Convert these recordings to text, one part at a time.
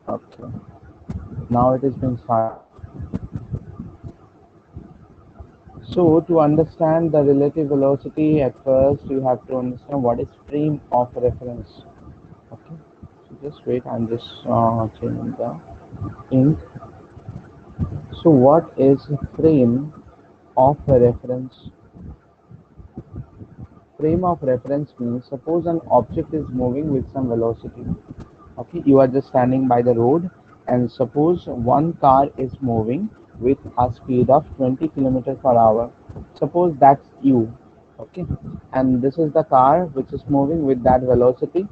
Okay. Now it has been started. So to understand the relative velocity, at first you have to understand what is frame of reference. Okay. So just wait. I'm just changing the ink. So what is frame of reference? Frame of reference means suppose an object is moving with some velocity. Okay, you are just standing by the road, and suppose one car is moving with a speed of 20 kilometers per hour. Suppose that's you. Okay, and this is the car which is moving with that velocity.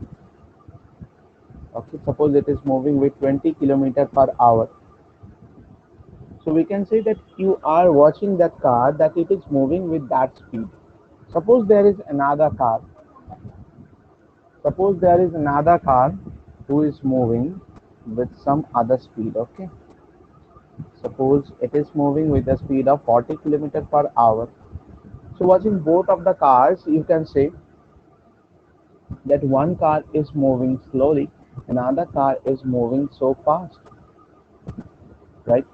Okay, suppose it is moving with 20 kilometers per hour. So we can say that you are watching that car, that it is moving with that speed. Suppose there is another car. Suppose there is another car who is moving with some other speed. Okay, suppose it is moving with a speed of 40 kilometers per hour. So watching both of the cars, you can say that one car is moving slowly, another car is moving so fast, right?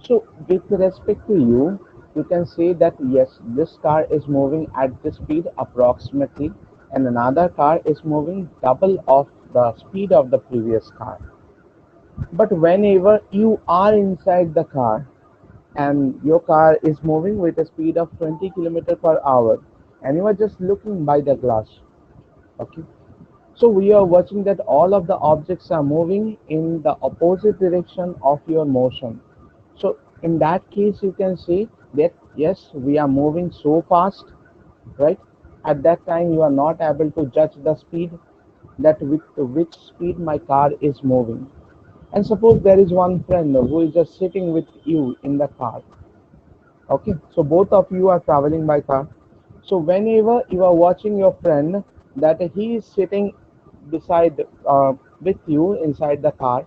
So with respect to you, you can say that yes, this car is moving at the speed approximately, and another car is moving double of the speed of the previous car. But whenever you are inside the car and your car is moving with a speed of 20 kilometers per hour and you are just looking by the glass, okay, so we are watching that all of the objects are moving in the opposite direction of your motion. So in that case you can say that yes, we are moving so fast, right? At that time you are not able to judge the speed, that with which speed my car is moving. And suppose there is one friend who is just sitting with you in the car. Okay, so both of you are traveling by car. So whenever you are watching your friend, that he is sitting beside with you inside the car,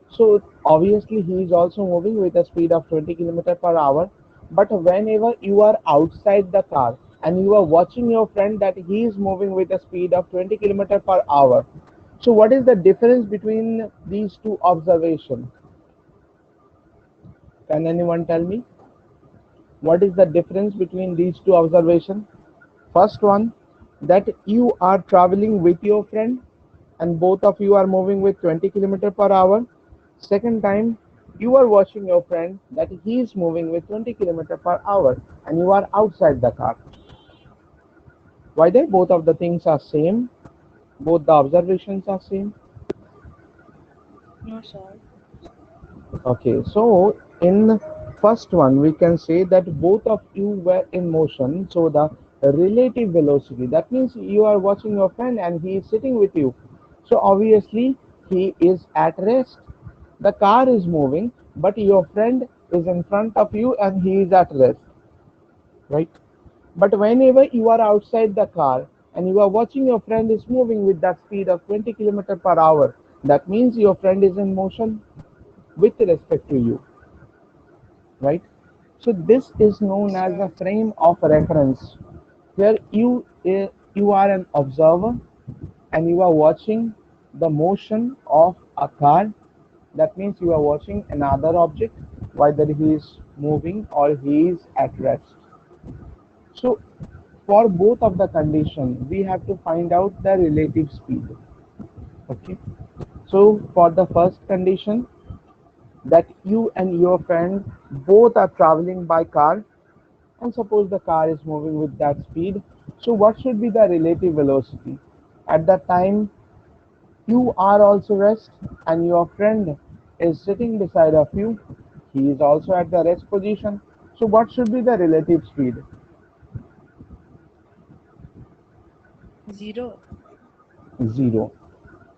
so obviously he is also moving with a speed of 20 kilometer per hour. But whenever you are outside the car and you are watching your friend, that he is moving with a speed of 20 kilometer per hour, so what is the difference between these two observations? Can anyone tell me? What is the difference between these two observations? First one, that you are traveling with your friend and both of you are moving with 20 kilometers per hour. Second time, you are watching your friend that he is moving with 20 kilometers per hour and you are outside the car. Why they both of the things are same? Both the observations are same. No, sir. Okay, so in first one we can say that both of you were in motion, so the relative velocity, that means you are watching your friend and he is sitting with you, so obviously he is at rest. The car is moving but your friend is in front of you and he is at rest, right? But whenever you are outside the car and you are watching your friend is moving with that speed of 20 kilometers per hour, that means your friend is in motion with respect to you, right? So this is known Yes, as a sir. frame of reference, where you are an observer and you are watching the motion of a car. That means you are watching another object, whether he is moving or he is at rest. So for both of the condition, we have to find out the relative speed. Okay. So for the first condition, that you and your friend both are traveling by car, and suppose the car is moving with that speed, so what should be the relative velocity? At that time you are also rest and your friend is sitting beside of you, he is also at the rest position, so what should be the relative speed? Zero. Zero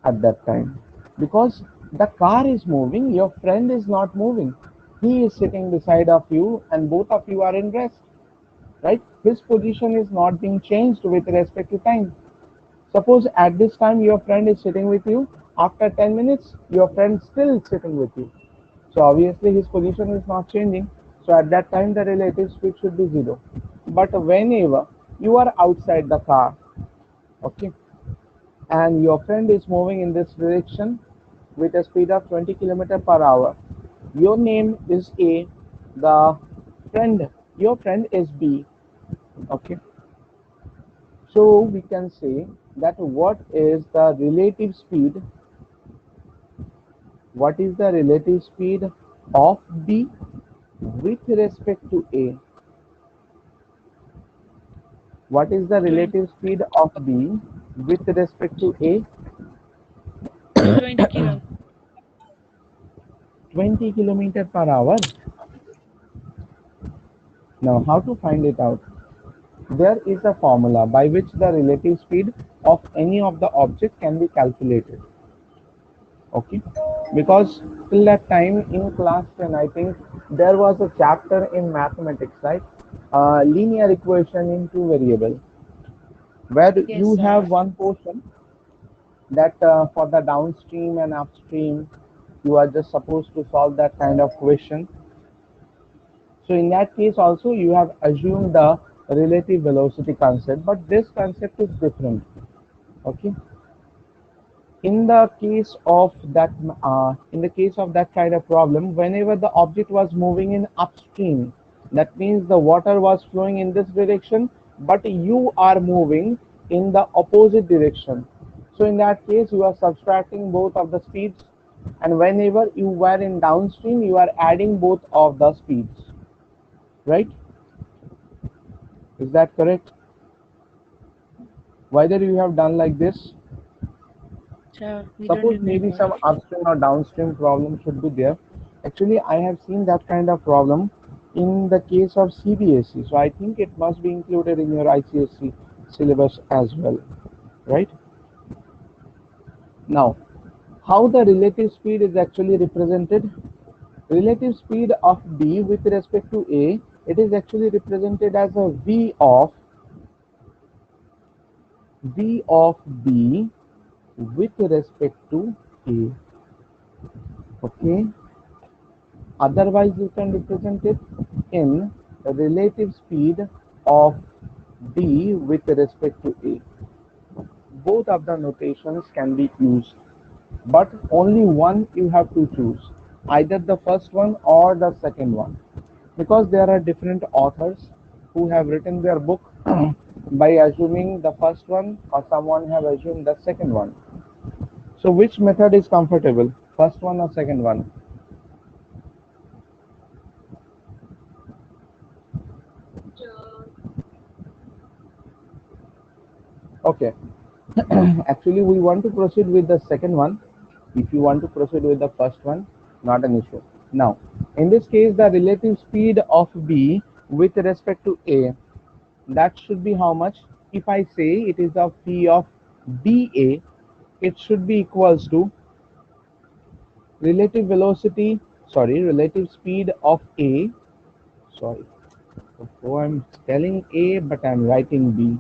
at that time, because the car is moving, your friend is not moving, he is sitting beside of you and both of you are in rest, right? His position is not being changed with respect to time. Suppose at this time your friend is sitting with you, after 10 minutes your friend still sitting with you. So obviously his position is not changing. So at that time the relative speed should be zero. But whenever you are outside the car, okay, and your friend is moving in this direction, with a speed of 20 kilometer per hour. Your name is A, the friend, your friend is B. Okay. So we can say that what is the relative speed? What is the relative speed of B with respect to A? What is the 20, relative speed of B with respect to A? 20 kilometers. 20 kilometer per hour. Now, how to find it out? There is a formula by which the relative speed of any of the object can be calculated. Okay, because till that time in class 10, I think there was a chapter in mathematics, right? Linear equation in two variable, where Yes, you sir. have one portion that for the downstream and upstream, you are just supposed to solve that kind of question. So in that case also you have assumed the relative velocity concept, but this concept is different. Okay. In the case of that, kind of problem, whenever the object was moving in upstream, that means the water was flowing in this direction, but you are moving in the opposite direction. So in that case, you are subtracting both of the speeds, and whenever you were in downstream, you are adding both of the speeds, right? Is that correct? Whether you have done like this? Sir, we don't Suppose maybe remember. some upstream or downstream problem should be there. Actually, I have seen that kind of problem in the case of CBSE. So I think it must be included in your ICSE syllabus as well, right? Now, how the relative speed is actually represented? Relative speed of B with respect to A, it is actually represented as a V of B with respect to A. Okay. Otherwise, you can represent it in relative speed of B with respect to A. Both of the notations can be used, but only one you have to choose, either the first one or the second one, because there are different authors who have written their book by assuming the first one, or someone have assumed the second one. So which method is comfortable, first one or second one? Okay. Actually, we want to proceed with the second one. If you want to proceed with the first one, not an issue. Now, in this case, the relative speed of B with respect to A, that should be how much? If I say it is of P of BA, it should be equals to relative speed of A. Sorry, so I'm telling A, but I'm writing B.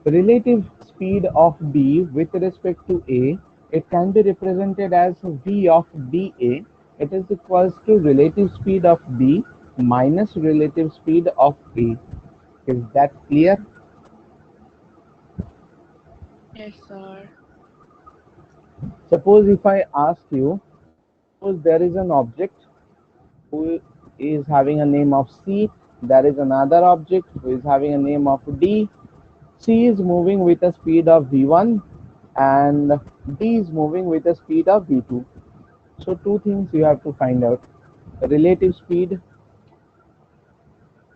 Relative speed of B with respect to A, it can be represented as V of BA. It is equals to relative speed of B minus relative speed of A. Is that clear? Yes, sir. Suppose if I ask you, suppose there is an object who is having a name of C, there is another object who is having a name of D. C is moving with a speed of V1 and D is moving with a speed of V2. So two things you have to find out. Relative speed,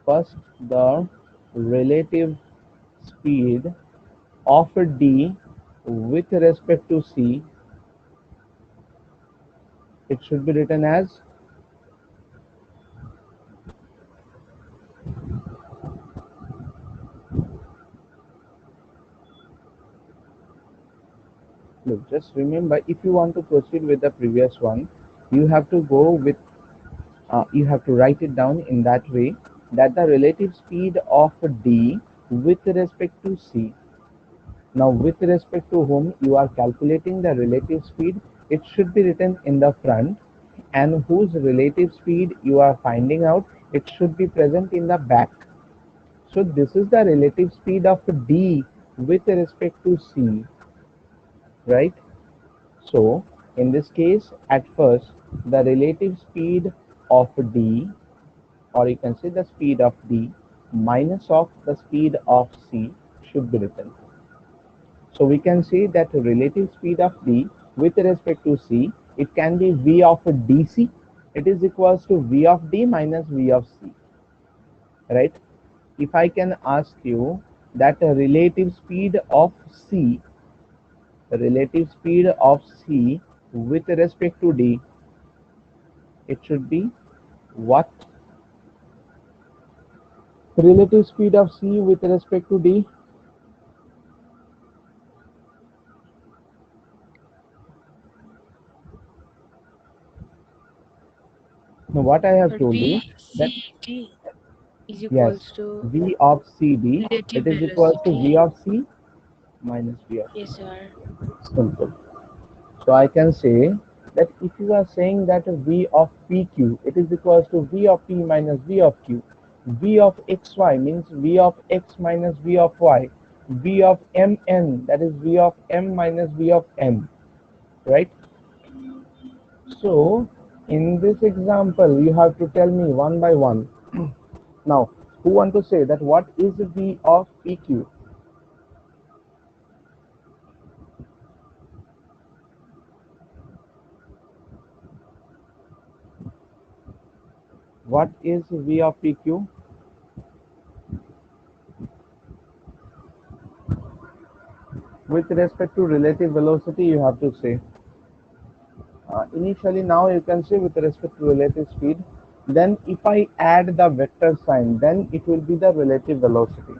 first the relative speed of D with respect to C, it should be written as, look, just remember, if you want to proceed with the previous one, you have to go with, you have to write it down in that way, that the relative speed of D with respect to C. Now, with respect to whom you are calculating the relative speed, it should be written in the front, and whose relative speed you are finding out, it should be present in the back. So, this is the relative speed of D with respect to C. right? So in this case, at first, the relative speed of D, or you can say the speed of D minus of the speed of C should be written. So we can say that relative speed of D with respect to C, it can be V of dC. It is equals to V of D minus V of C, right? If I can ask you that the relative speed of C with respect to D, it should be what? Relative speed of C with respect to D. Now what I have But told you that VCD is yes, equals to V of CD, relative it is equal to velocity. V of C minus V of D. Yes, sir. Simple. So I can say that if you are saying that V of PQ, it is equals to V of P minus V of Q. V of XY means V of X minus V of Y. V of MN, that is V of M minus V of N, right? So in this example, you have to tell me one by one. Now, who want to say that what is V of PQ? What is V of PQ? With respect to relative velocity, you have to say. Initially, now you can say with respect to relative speed. Then if I add the vector sign, then it will be the relative velocity.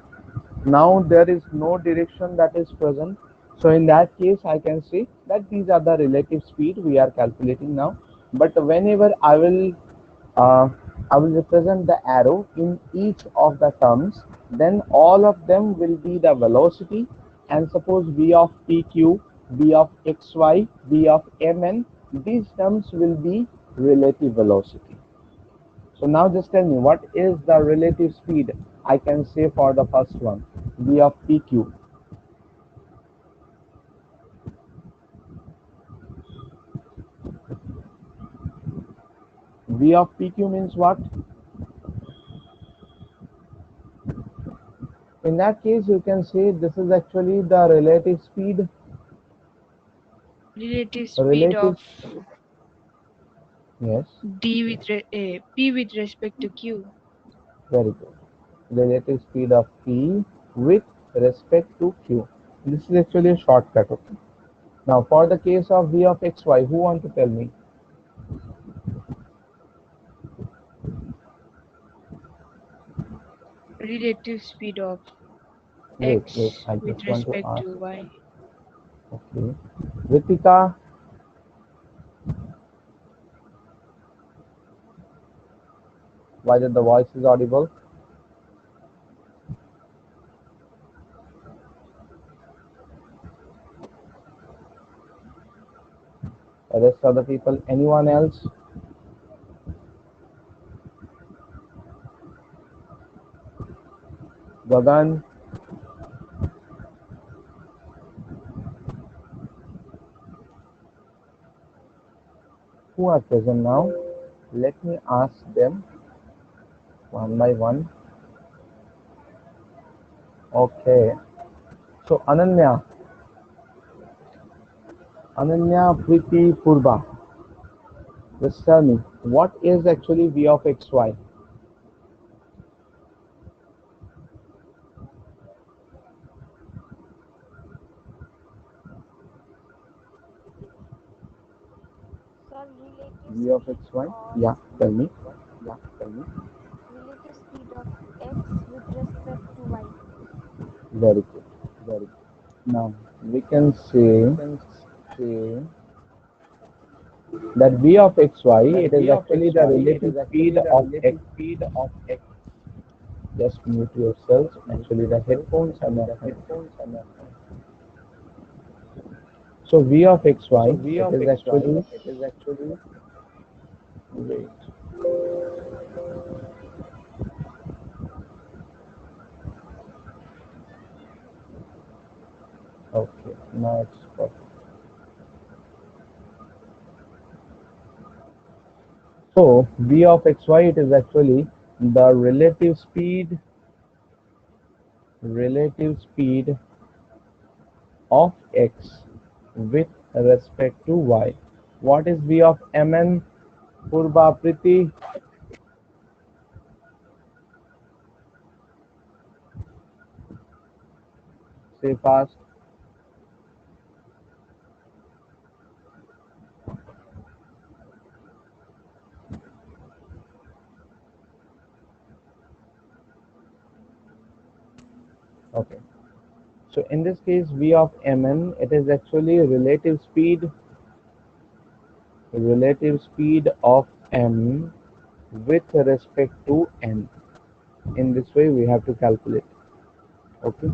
Now there is no direction that is present. So in that case, I can say that these are the relative speed we are calculating now. But whenever uh, I will represent the arrow in each of the terms, then all of them will be the velocity. And suppose v of pq, v of xy, v of mn, these terms will be relative velocity. So now just tell me what is the relative speed I can say for the first one, v of pq. V of pq means what? In that case, you can say this is actually the relative speed. Relative speed Relative, of yes, P with respect to Q. very good. Relative speed of p with respect to q. This is actually a shortcut. Okay. Now, for the case of v of xy, who want to tell me? Relative speed of Wait, X I with just want to respect ask. to Y. Okay. Ritika, whether the voice is audible? The rest of the people, anyone else? Gagan, who are present now? Let me ask them one by one. Okay. So Ananya Priti Purba, just tell me what is actually V of XY? Sir, relative V of speed XY? of Yeah, tell me. relative speed of x with respect to y. Very good. Very good. Now we can say that V of XY, it is actually the relative speed of X. Just mute yourselves. Actually, the headphones are not connected. So V of XY, it is actually, wait, okay, now it's perfect. v of xy, it is actually the relative speed of x with respect to y. What is v of mn? Purba, Priti, say fast. Okay. So in this case, v of mn, it is actually relative speed of m with respect to n. In this way, we have to calculate. Okay.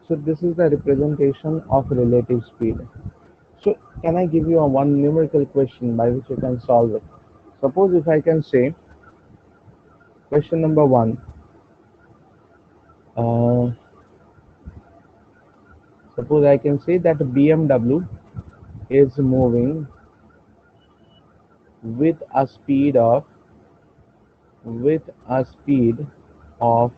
So this is the representation of relative speed. So can I give you a one numerical question by which you can solve it? Suppose if I can say question number one. Uh, Suppose I can say that BMW is moving with a speed of with a speed of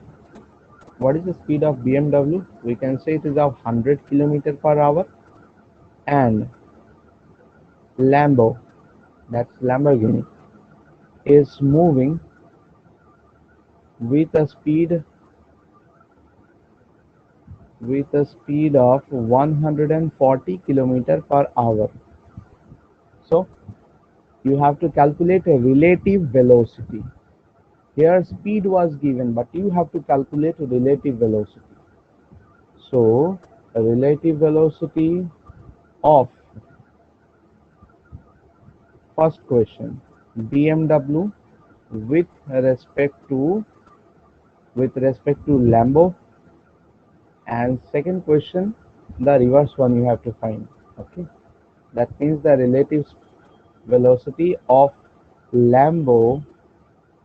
what is the speed of BMW? We can say it is of 100 kilometer per hour, and Lambo, that's Lamborghini, is moving with a speed of 140 kilometer per hour. So you have to calculate a relative velocity. Here speed was given, but you have to calculate relative velocity. So relative velocity of first question BMW with respect to Lambo, and second question the reverse one you have to find. Okay, that means the relative velocity of Lambo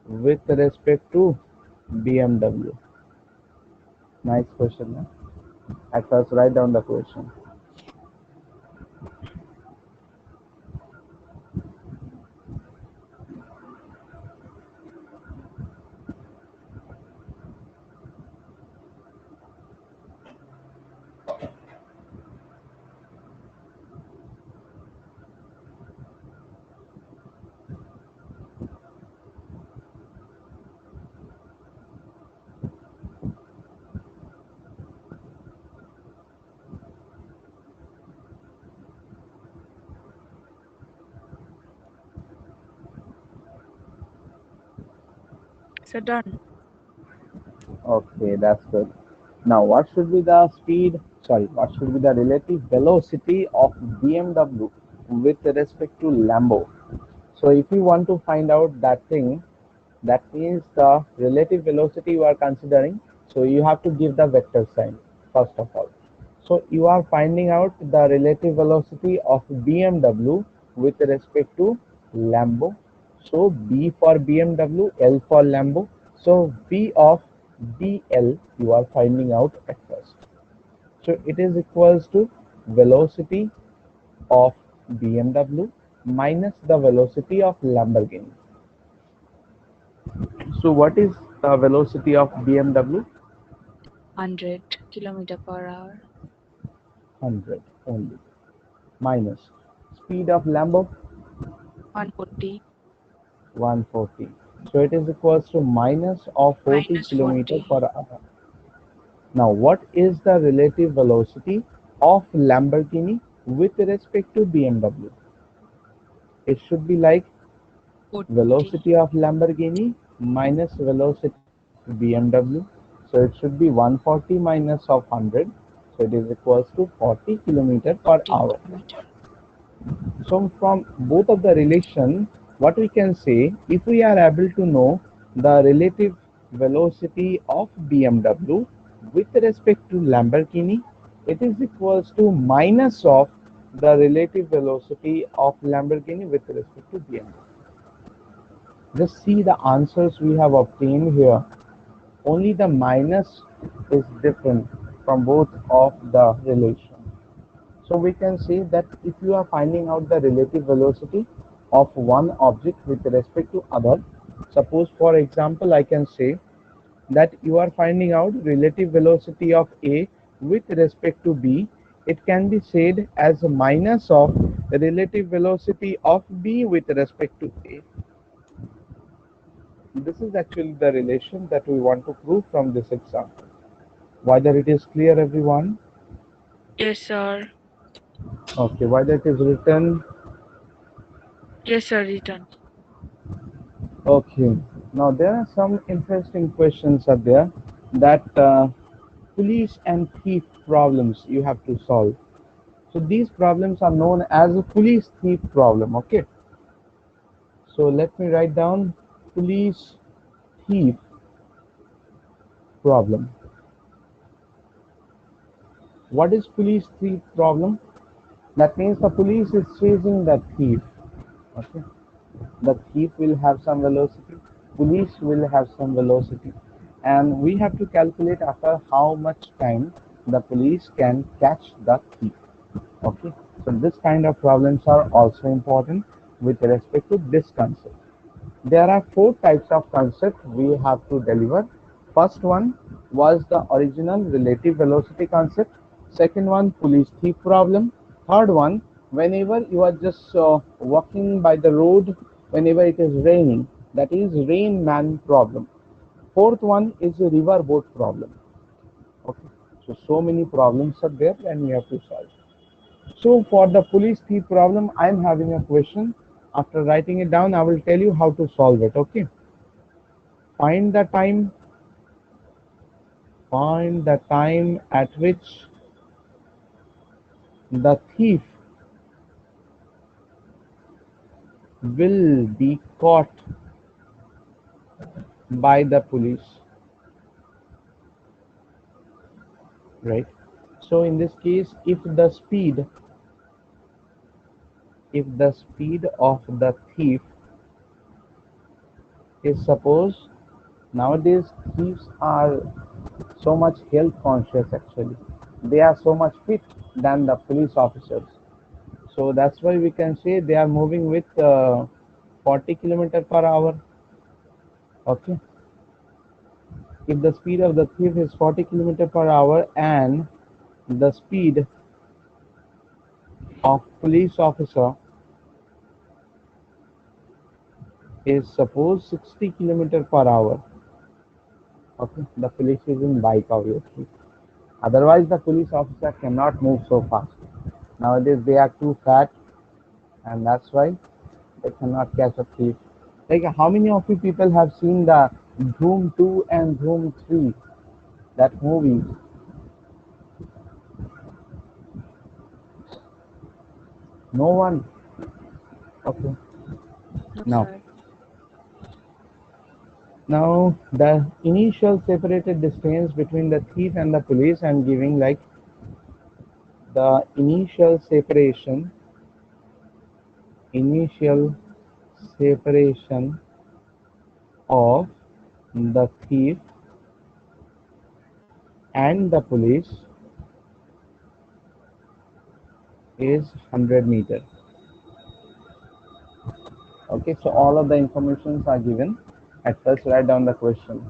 with respect to BMW. Nice question. Huh? At first, write down the question. So done. Okay, that's good. Now, what should be the speed? Sorry, what should be the relative velocity of BMW with respect to Lambo? So, if you want to find out that thing, that means the relative velocity you are considering. So, you have to give the vector sign first of all. So, you are finding out the relative velocity of BMW with respect to Lambo. So, B for BMW, L for Lambo. So, V of dl you are finding out at first. So it is equals to velocity of BMW minus the velocity of Lamborghini. So what is the velocity of BMW? 100 kilometer per hour. 100 only, minus speed of Lambo 140 140. So it is equals to minus of 40 minus kilometer 40. per hour. Now what is the relative velocity of Lamborghini with respect to BMW? It should be like 40. velocity of Lamborghini minus velocity of BMW. So it should be 140 minus of 100. So it is equals to 40 kilometer per 40 hour. kilometer. So from both of the relation, what we can say, if we are able to know the relative velocity of BMW with respect to Lamborghini, it is equals to minus of the relative velocity of Lamborghini with respect to BMW. Just see the answers we have obtained here. Only the minus is different from both of the relation. So we can say that if you are finding out the relative velocity of one object with respect to other, Suppose for example I can say that you are finding out relative velocity of A with respect to B. It can be said as a minus of the relative velocity of B with respect to A. This is actually the relation that we want to prove from this example. Whether it is clear, everyone? Yes, sir. Okay, whether it is written. Yes, sir. Return. Okay, now there are some interesting questions are there that police and thief problems you have to solve. So these problems are known as a police thief problem. Okay, so let me write down police thief problem. What is police thief problem? That means the police is chasing the thief. Okay, the thief will have some velocity, police will have some velocity, and we have to calculate after how much time the police can catch the thief. Okay, so this kind of problems are also important with respect to this concept. There are four types of concept we have to deliver. First one was the original relative velocity concept. Second one, police thief problem. Third one, whenever you are just walking by the road, whenever it is raining, that is rain man problem. Fourth one is a river boat problem. Okay, so many problems are there and you have to solve. So for the police thief problem, I am having a question. After writing it down, I will tell you how to solve it. Okay. Find the time. Find the time at which the thief will be caught by the police. Right. So in this case, if the speed of the thief is, suppose, nowadays thieves are so much health conscious actually. They are so much fit than the police officers. So that's why we can say they are moving with 40 kilometer per hour. Okay. If the speed of the thief is 40 kilometer per hour and the speed of police officer is suppose 60 kilometer per hour. Okay. The police is in bike obviously. Otherwise the police officer cannot move so fast. Nowadays they are too fat and that's why they cannot catch a thief. Like how many of you people have seen the Dhoom 2 and Dhoom 3, that movie? No one. Okay. No, Now, sir. now the initial separated distance between the thief and the police, I'm giving like the initial separation of the thief and the police is 100 meter. Okay, so all of the informations are given. At first, write down the question.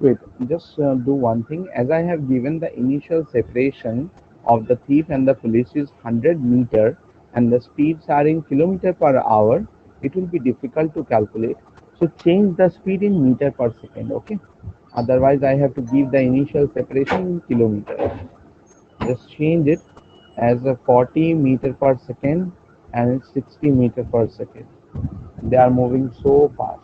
Wait, just do one thing. As I have given the initial separation of the thief and the police is 100 meter and the speeds are in kilometer per hour, it will be difficult to calculate. So change the speed in meter per second, okay? Otherwise, I have to give the initial separation in kilometer. Just change it as a 40 meter per second and it's 60 meter per second. They are moving so fast.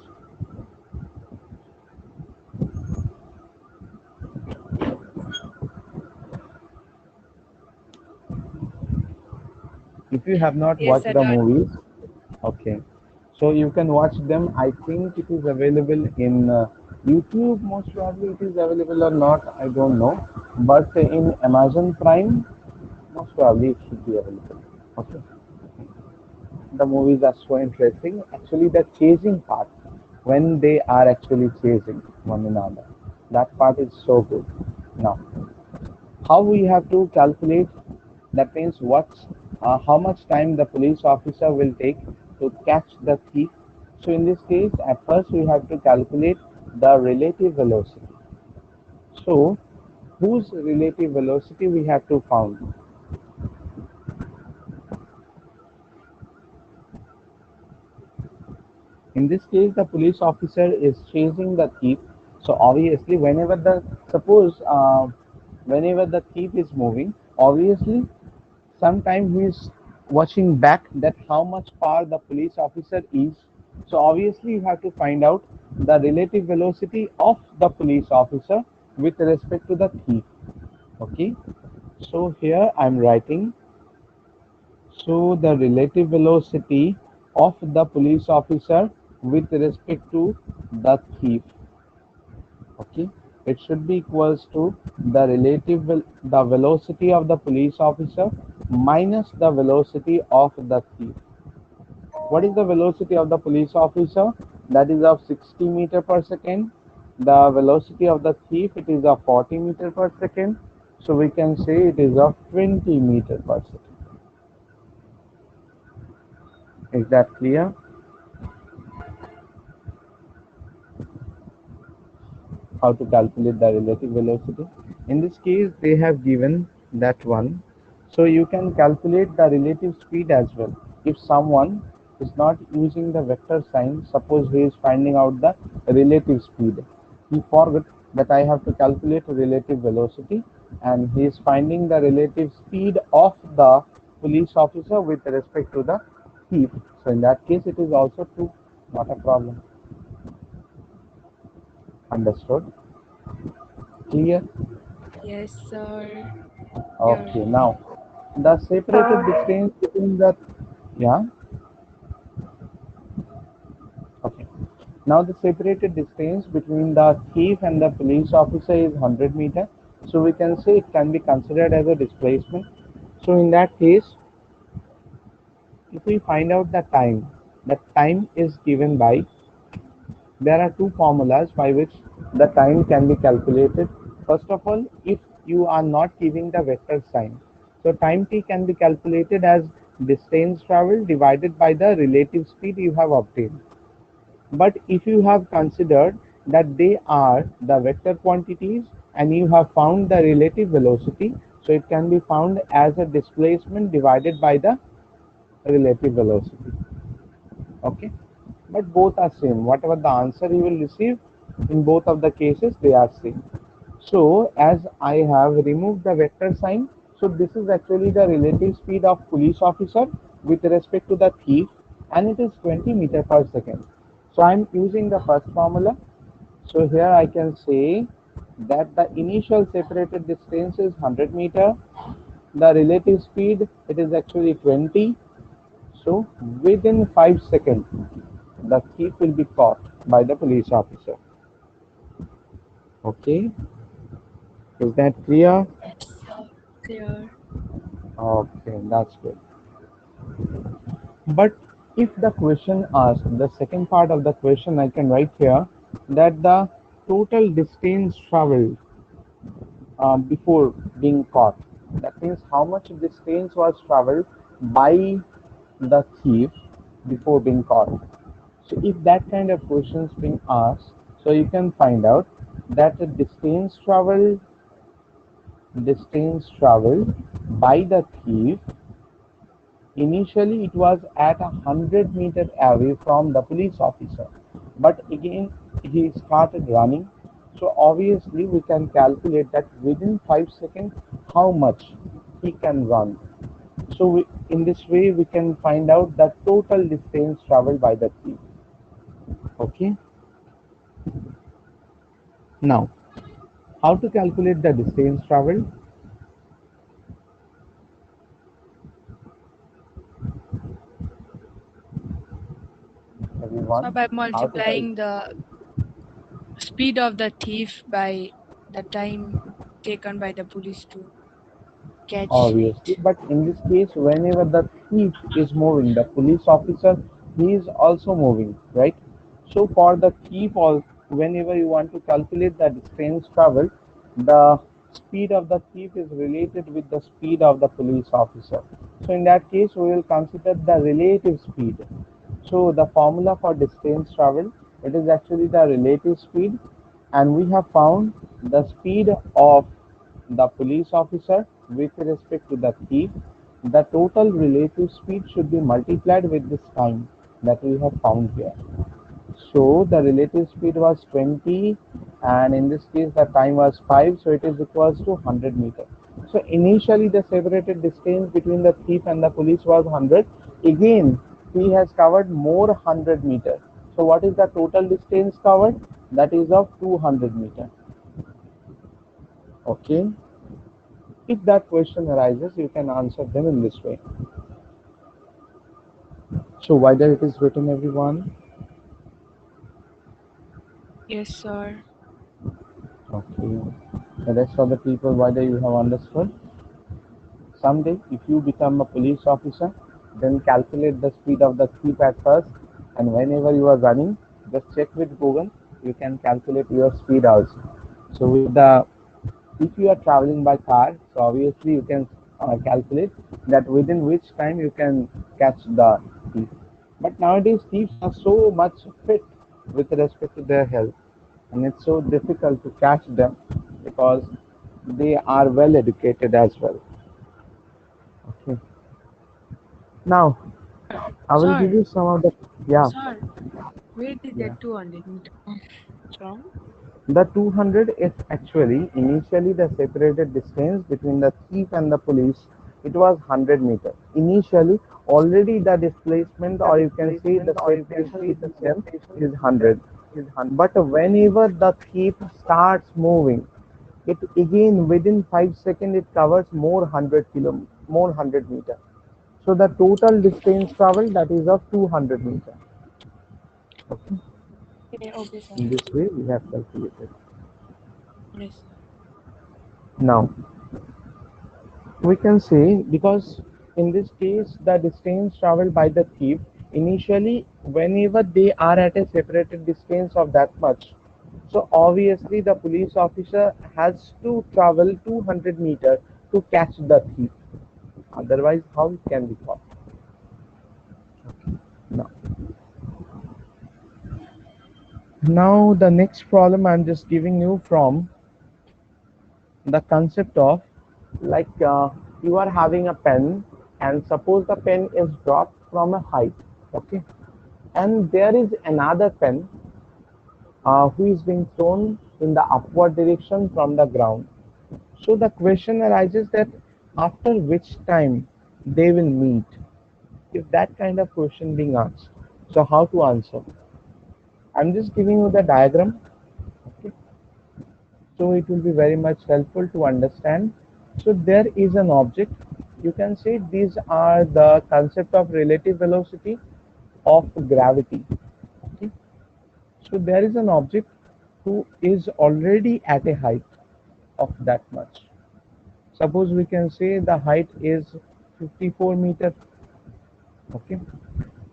If you have not Yes, watched sir. the Done. movies, okay. So you can watch them. I think it is available in YouTube. Most probably it is available or not. I don't know. But in Amazon Prime, most probably it should be available. Okay. The movies are so interesting. Actually, the chasing part, when they are actually chasing one another, that part is so good. Now, how we have to calculate, that means how much time the police officer will take to catch the thief. So in this case, at first we have to calculate the relative velocity. So whose relative velocity we have to found? In this case, the police officer is chasing the thief. So obviously, whenever the thief is moving, obviously, sometimes he is watching back that how much far the police officer is. So obviously, you have to find out the relative velocity of the police officer with respect to the thief. Okay. So here I'm writing. So the relative velocity of the police officer with respect to the thief. Okay, it should be equals to the velocity of the police officer minus the velocity of the thief. What is the velocity of the police officer? That is of 60 meter per second. The velocity of the thief, it is of 40 meter per second. So we can say it is of 20 meter per second. Is that clear? How to calculate the relative velocity? In this case, they have given that one. So you can calculate the relative speed as well. If someone is not using the vector sign, suppose he is finding out the relative speed. He forgot that I have to calculate relative velocity, and he is finding the relative speed of the police officer with respect to the thief. So in that case, it is also true, not a problem. Understood? Clear? Yes, sir. Clear. Okay, now the separated Sir, distance between the, yeah, okay. Now the separated distance between the thief and the police officer is 100 meter. So we can say it can be considered as a displacement. So in that case, if we find out the time is given by, there are two formulas by which the time can be calculated. First of all, if you are not giving the vector sign, so time t can be calculated as distance traveled divided by the relative speed you have obtained. But if you have considered that they are the vector quantities and you have found the relative velocity, so it can be found as a displacement divided by the relative velocity. Okay, but both are same. Whatever the answer you will receive, in both of the cases they are same. So as I have removed the vector sign, so this is actually the relative speed of police officer with respect to the thief, and it is 20 meter per second. So I am using the first formula. So here I can say that the initial separated distance is 100 meter, the relative speed, it is actually 20. So within 5 seconds, the thief will be caught by the police officer. Okay, is that clear? Yes, sir. Clear. Okay, that's good. But if the question asks, the second part of the question I can write here, that the total distance traveled before being caught. That means how much distance was traveled by the thief before being caught. So if that kind of questions being asked, so you can find out that the distance traveled by the thief, initially it was at 100 meter away from the police officer, but again he started running. So obviously we can calculate that within 5 seconds how much he can run. So in this way we can find out the total distance traveled by the thief. Okay, now how to calculate the distance traveled? So one. by How to multiplying the speed of the thief by the time taken by the police to catch Obviously, it. but in this case, whenever the thief is moving, the police officer, he is also moving, right? So for the thief, all whenever you want to calculate the distance traveled, the speed of the thief is related with the speed of the police officer. So in that case, we will consider the relative speed. So the formula for distance traveled, it is actually the relative speed, and we have found the speed of the police officer with respect to the thief. The total relative speed should be multiplied with this time that we have found here. So the relative speed was 20, and in this case the time was 5, so it is equals to 100 meter. So initially the separated distance between the thief and the police was 100. Again, he has covered more 100 meter. So what is the total distance covered? That is of 200 meter. Okay. If that question arises, you can answer them in this way. So whether it is written, everyone. Yes, sir. Okay. The rest of the people, whether you have understood. Someday, if you become a police officer, then calculate the speed of the thief at first, and whenever you are running, just check with Google. You can calculate your speed also. So with the if you are traveling by car, so obviously you can calculate that within which time you can catch the thief. But nowadays thieves are so much fit with respect to their health, and it's so difficult to catch them because they are well educated as well. Okay. Now I will give Sir, you some of the yeah sir, where did yeah. that 200 meter come from? The 200 is actually initially the separated distance between the thief and the police. It was 100 meter. Initially, already the displacement, or you can say the separation distance, is 100. But whenever the thief starts moving, it again within 5 seconds it covers more 100 meter. So the total distance traveled, that is of 200 meter. Okay. Okay, okay, sir. In this way we have calculated. Yes, sir. Now we can say, because in this case the distance traveled by the thief initially, whenever they are at a separated distance of that much, so obviously the police officer has to travel 200 meters to catch the thief, otherwise how it can be caught. now now the next problem I'm just giving you from the concept of, like, you are having a pen, and suppose the pen is dropped from a height. Okay, and there is another pen who is being thrown in the upward direction from the ground. So the question arises that after which time they will meet, if that kind of question being asked. So how to answer? I'm just giving you the diagram. Okay, so it will be very much helpful to understand. So there is an object, you can say these are the concept of relative velocity of gravity. Okay, so there is an object who is already at a height of that much. Suppose we can say the height is 54 meter. Okay,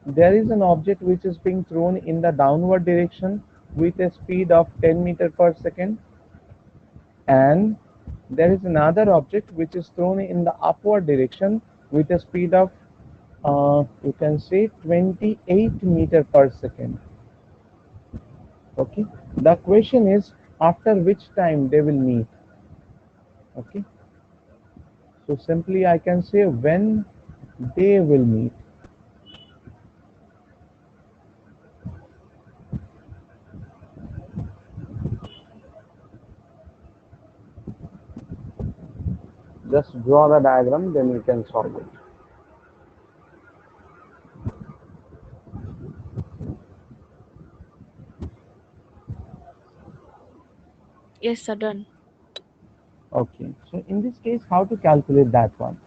there is an object which is being thrown in the downward direction with a speed of 10 meter per second, and there is another object which is thrown in the upward direction with a speed of you can say 28 meter per second. Okay, the question is after which time they will meet. Okay, so simply I can say when they will meet. Just draw the diagram, then you can solve it. Yes, sir, done. Okay, so in this case how to calculate that one?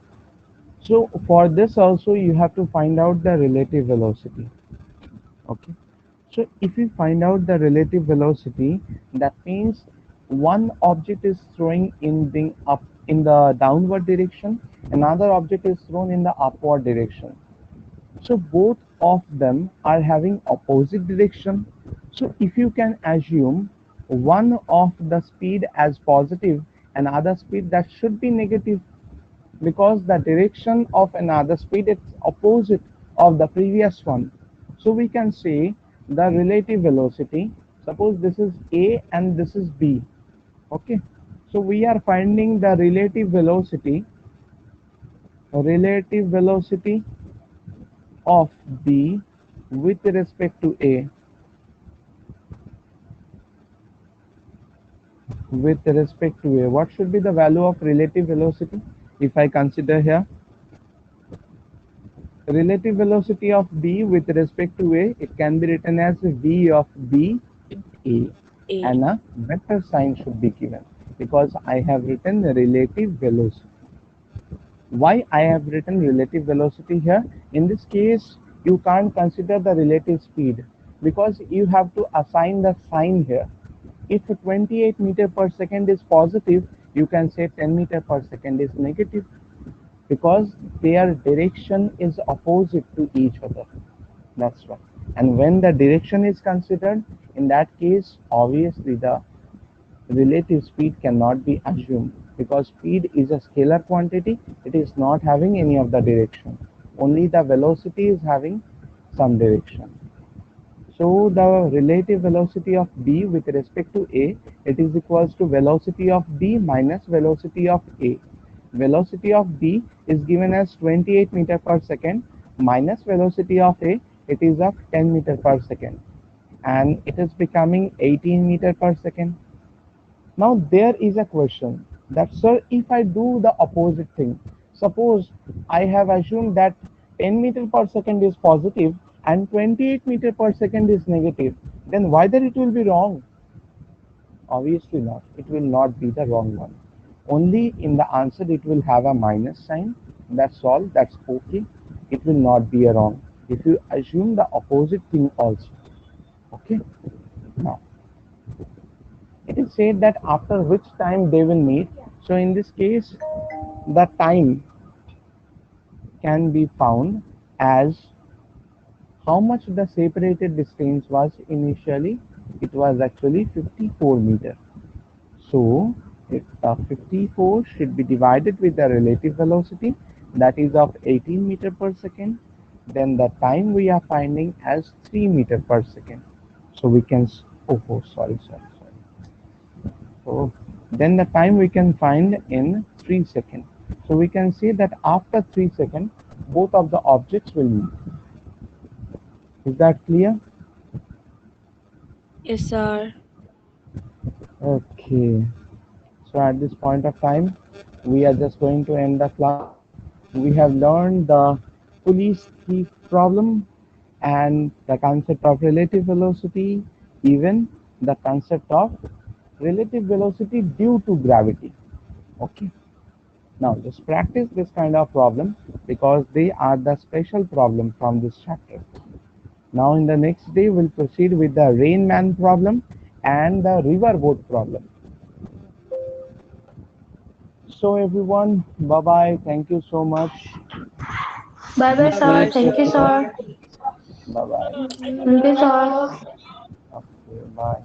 So for this also you have to find out the relative velocity. Okay, So if we find out the relative velocity, that means one object is throwing in the downward direction, another object is thrown in the upward direction. So both of them are having opposite direction. So if you can assume one of the speed as positive and other speed, that should be negative, because the direction of another speed is opposite of the previous one. So we can say the relative velocity, suppose this is A and this is B. Okay, so we are finding the relative velocity of B with respect to A, with respect to A. What should be the value of relative velocity? If I consider here relative velocity of B with respect to A, it can be written as V of B A, A. and a vector sign should be given because I have written relative velocity. Why I have written relative velocity here? In this case, you can't consider the relative speed because you have to assign the sign here. If 28 meter per second is positive, you can say 10 meter per second is negative, because their direction is opposite to each other. That's right. And when the direction is considered, in that case, obviously the relative speed cannot be assumed, because speed is a scalar quantity. It is not having any of the direction. Only the velocity is having some direction. So the relative velocity of B with respect to A, it is equals to velocity of B minus velocity of A. Velocity of B is given as 28 meter per second minus velocity of A, it is of 10 meter per second, and it is becoming 18 meter per second. Now there is a question that, sir, if I do the opposite thing, suppose I have assumed that 10 meter per second is positive and 28 meter per second is negative, then whether it will be wrong? Obviously not. It will not be the wrong one. Only in the answer it will have a minus sign. That's all. That's okay. It will not be a wrong if you assume the opposite thing also. Okay. Now it is said that after which time they will meet. So in this case, the time can be found as how much the separated distance was initially. It was actually 54 meter. So if 54 should be divided with the relative velocity, that is of 18 meter per second, then the time we are finding as 3 meter per second. So we can, sorry. So then the time we can find in 3 seconds. So we can say that after 3 seconds, both of the objects will meet. Is that clear? Yes, sir. Okay. So at this point of time, we are just going to end the class. We have learned the police thief problem and the concept of relative velocity, even the concept of relative velocity due to gravity. Okay. Now just practice this kind of problem because they are the special problem from this chapter. Now in the next day we'll proceed with the rain man problem and the river boat problem. So everyone, bye bye. Thank you so much. Bye bye, Be sir. safe. Thank Take you, care. sir. Bye bye. Thank you. Thank you, sir. Okay, bye.